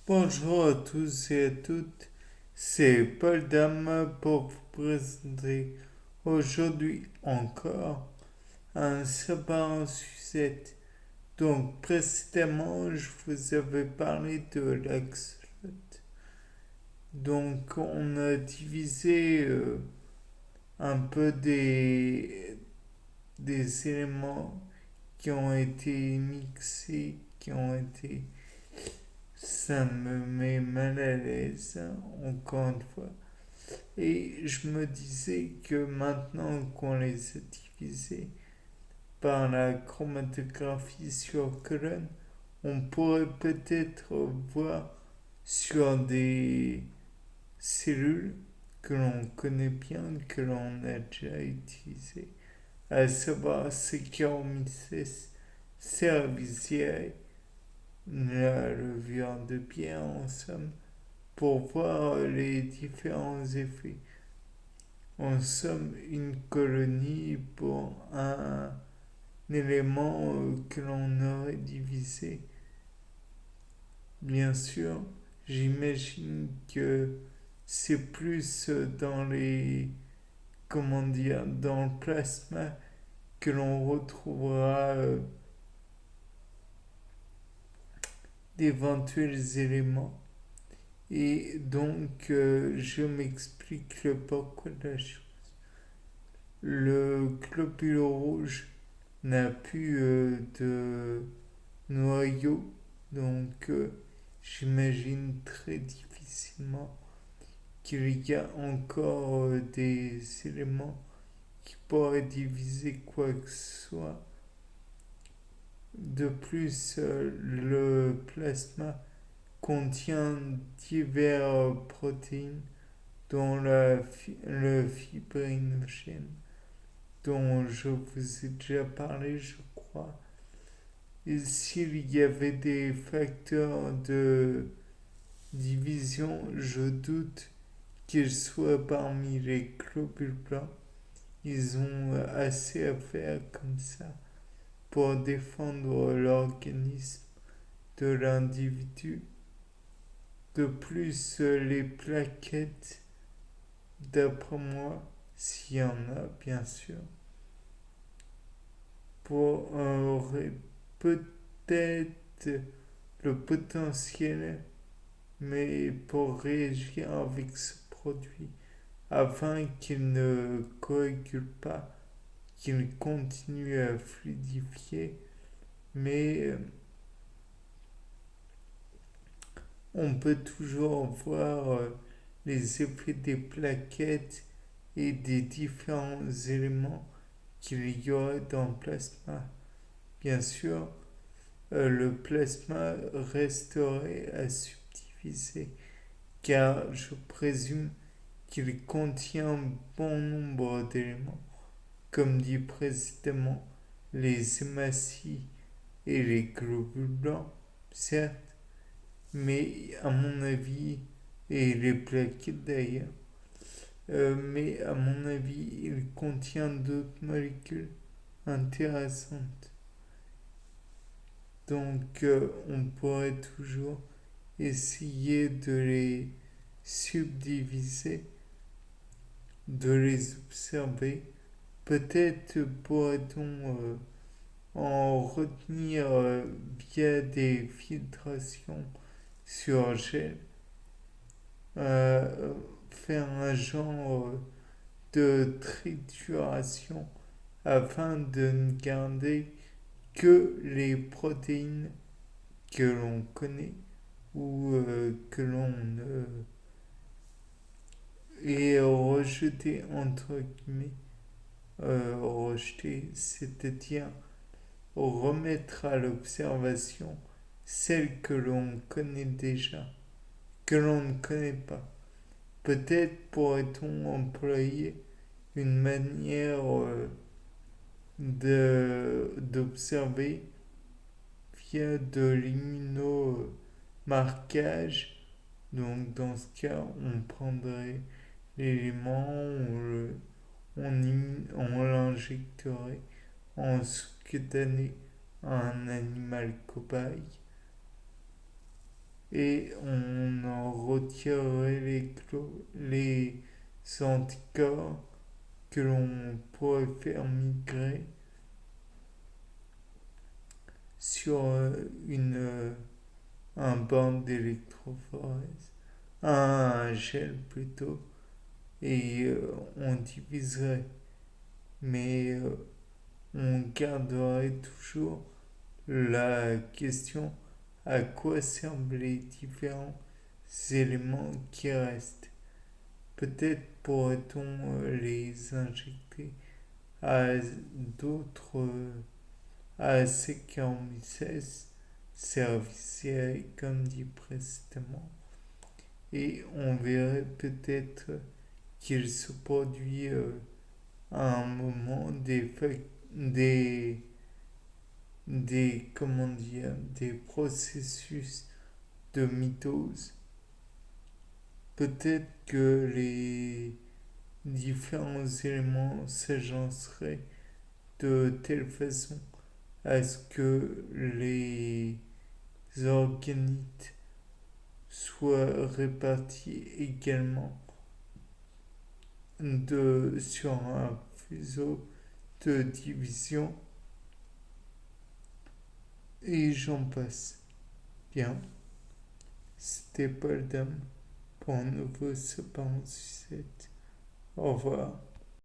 Bonjour à tous et à toutes, c'est Paul Dame pour vous présenter aujourd'hui encore un sabbat en sucette. Donc précédemment, je vous avais parlé de l'axolot. Donc on a divisé un peu des éléments qui ont été mixés, qui ont été... Ça me met mal à l'aise, hein, encore une fois. Et je me disais que maintenant qu'on les a divisés par la chromatographie sur colonne, on pourrait peut-être voir sur des cellules que l'on connaît bien, que l'on a déjà utilisées, à savoir Saccharomyces cerevisiae, la levure de bière en somme, pour voir les différents effets. En somme, une colonie pour un élément que l'on aurait divisé. Bien sûr, j'imagine que c'est plus dans les, comment dire, dans le plasma que l'on retrouvera d'éventuels éléments. Et donc, je m'explique le pourquoi de la chose. Le globule rouge n'a plus de noyau, donc j'imagine très difficilement qu'il y a encore des éléments qui pourraient diviser quoi que ce soit. De plus, le plasma contient diverses protéines dont le fibrinogène dont je vous ai déjà parlé, je crois. Et s'il y avait des facteurs de division, je doute qu'ils soient parmi les globules blancs. Ils ont assez à faire comme ça pour défendre l'organisme de l'individu. De plus, les plaquettes, d'après moi, s'il y en a bien sûr, aurait peut-être le potentiel, mais pour réagir avec ce produit, afin qu'il ne coagule pas, qu'il continue à fluidifier, mais on peut toujours voir les effets des plaquettes et des différents éléments qu'il y aurait dans le plasma. Bien sûr, le plasma resterait à subdiviser, car je présume qu'il contient bon nombre d'éléments, comme dit précédemment, les hématies et les globules blancs, certes, mais à mon avis, et les plaquettes d'ailleurs, mais à mon avis, il contient d'autres molécules intéressantes. Donc, on pourrait toujours essayer de les subdiviser, de les observer. Peut-être pourrait-on en retenir via des filtrations sur gel, euh, faire un genre de trituration afin de ne garder que les protéines que l'on connaît ou que l'on est rejeté entre guillemets, rejeté, c'est-à-dire remettre à l'observation celles que l'on connaît déjà, que l'on ne connaît pas. Peut-être pourrait-on employer une manière d'observer via de l'immunomarquage. Donc dans ce cas, on prendrait l'élément, on l'injecterait en sous-cutané à un animal cobaye et on en retirerait les anticorps que l'on pourrait faire migrer sur un banc d'électrophorèse, un gel plutôt, et on diviserait. Mais on garderait toujours la question à quoi servent les différents éléments qui restent. Peut-être pourrait-on les injecter à d'autres AC-46 serviciels comme dit précédemment. Et on verrait peut-être qu'il se produit à un moment comment dire, des processus de mitose. Peut-être que les différents éléments s'agenceraient de telle façon à ce que les organites soient répartis également sur un fuseau de division et j'en passe. Bien, c'était Paul Dame pour un nouveau Sapin en sucette. Au revoir.